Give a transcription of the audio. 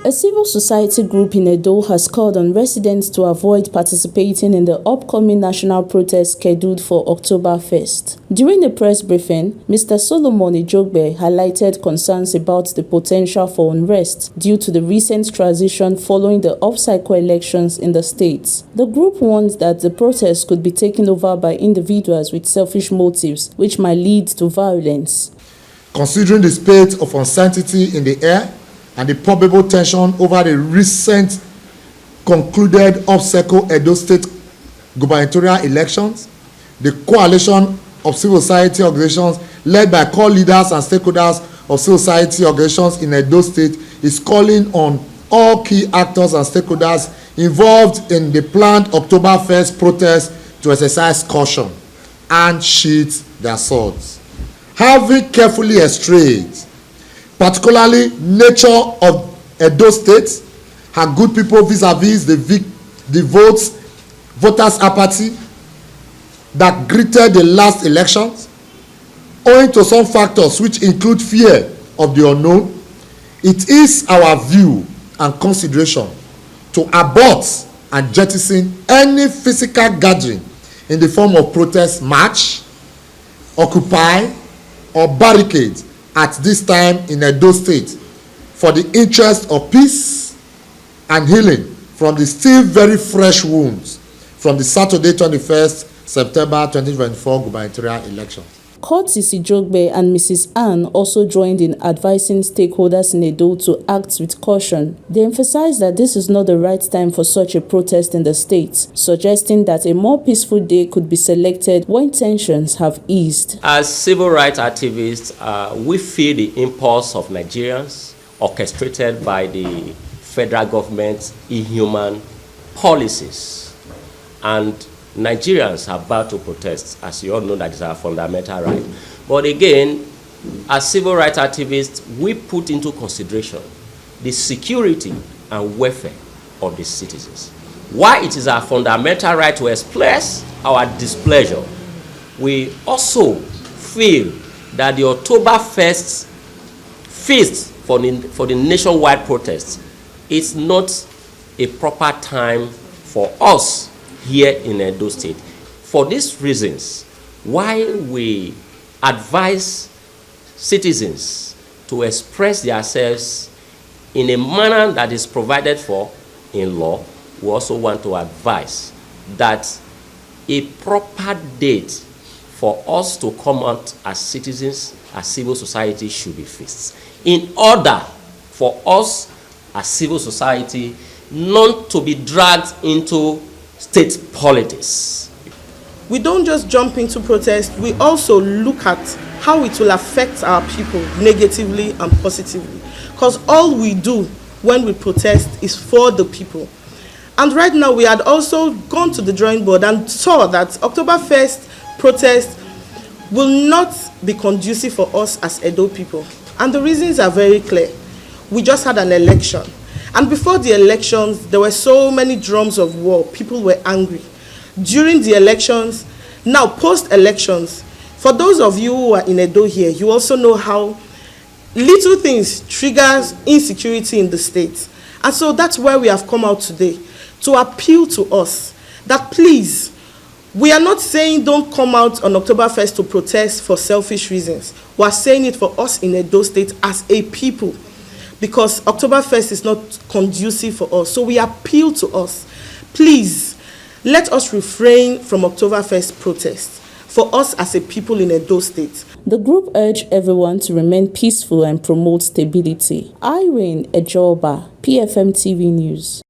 A civil society group in Edo has called on residents to avoid participating in the upcoming national protest scheduled for October 1st. During a press briefing, Mr. Solomon Ijogbe highlighted concerns about the potential for unrest due to the recent transition following the off-cycle elections in the state. The group warns that the protest could be taken over by individuals with selfish motives, which might lead to violence. Considering the state of uncertainty in the air, and the probable tension over the recent concluded off-cycle Edo State gubernatorial elections, the coalition of civil society organizations led by core leaders and stakeholders of civil society organizations in Edo State is calling on all key actors and stakeholders involved in the planned October 1st protest to exercise caution and sheath their swords. Having carefully estrayed particularly nature of Edo State, her good people vis-a-vis the voters' apathy that greeted the last elections, owing to some factors which include fear of the unknown, it is our view and consideration to abort and jettison any physical gathering in the form of protest march, occupy, or barricade at this time in Edo State for the interest of peace and healing from the still very fresh wounds from the Saturday 21st September 2024 gubernatorial elections. Curtis Ijogbe and Mrs. Ann also joined in advising stakeholders in Edo to act with caution. They emphasized that this is not the right time for such a protest in the state, suggesting that a more peaceful day could be selected when tensions have eased. As civil rights activists, we feel the impulse of Nigerians orchestrated by the federal government's inhuman policies, and Nigerians are about to protest. As you all know, that is our fundamental right. But again, as civil rights activists, we put into consideration the security and welfare of the citizens. While it is our fundamental right to express our displeasure, we also feel that the October 1st feast for the nationwide protest is not a proper time for us here in Edo State. For these reasons, while we advise citizens to express themselves in a manner that is provided for in law, we also want to advise that a proper date for us to come out as citizens, as civil society, should be fixed, in order for us as civil society not to be dragged into state politics. We don't just jump into protest, we also look at how it will affect our people negatively and positively. Because all we do when we protest is for the people. And right now we had also gone to the drawing board and saw that October 1st protest will not be conducive for us as Edo people. And the reasons are very clear. We just had an election. And before the elections, there were so many drums of war. People were angry. During the elections, now post-elections, for those of you who are in Edo here, you also know how little things triggers insecurity in the state. And so that's why we have come out today, to appeal to us that please, we are not saying don't come out on October 1st to protest for selfish reasons. We are saying it for us in Edo State as a people, because October 1st is not conducive for us. So we appeal to us, please, let us refrain from October 1st protest for us as a people in Edo State. The group urged everyone to remain peaceful and promote stability. Irene Ejoba, PFM TV News.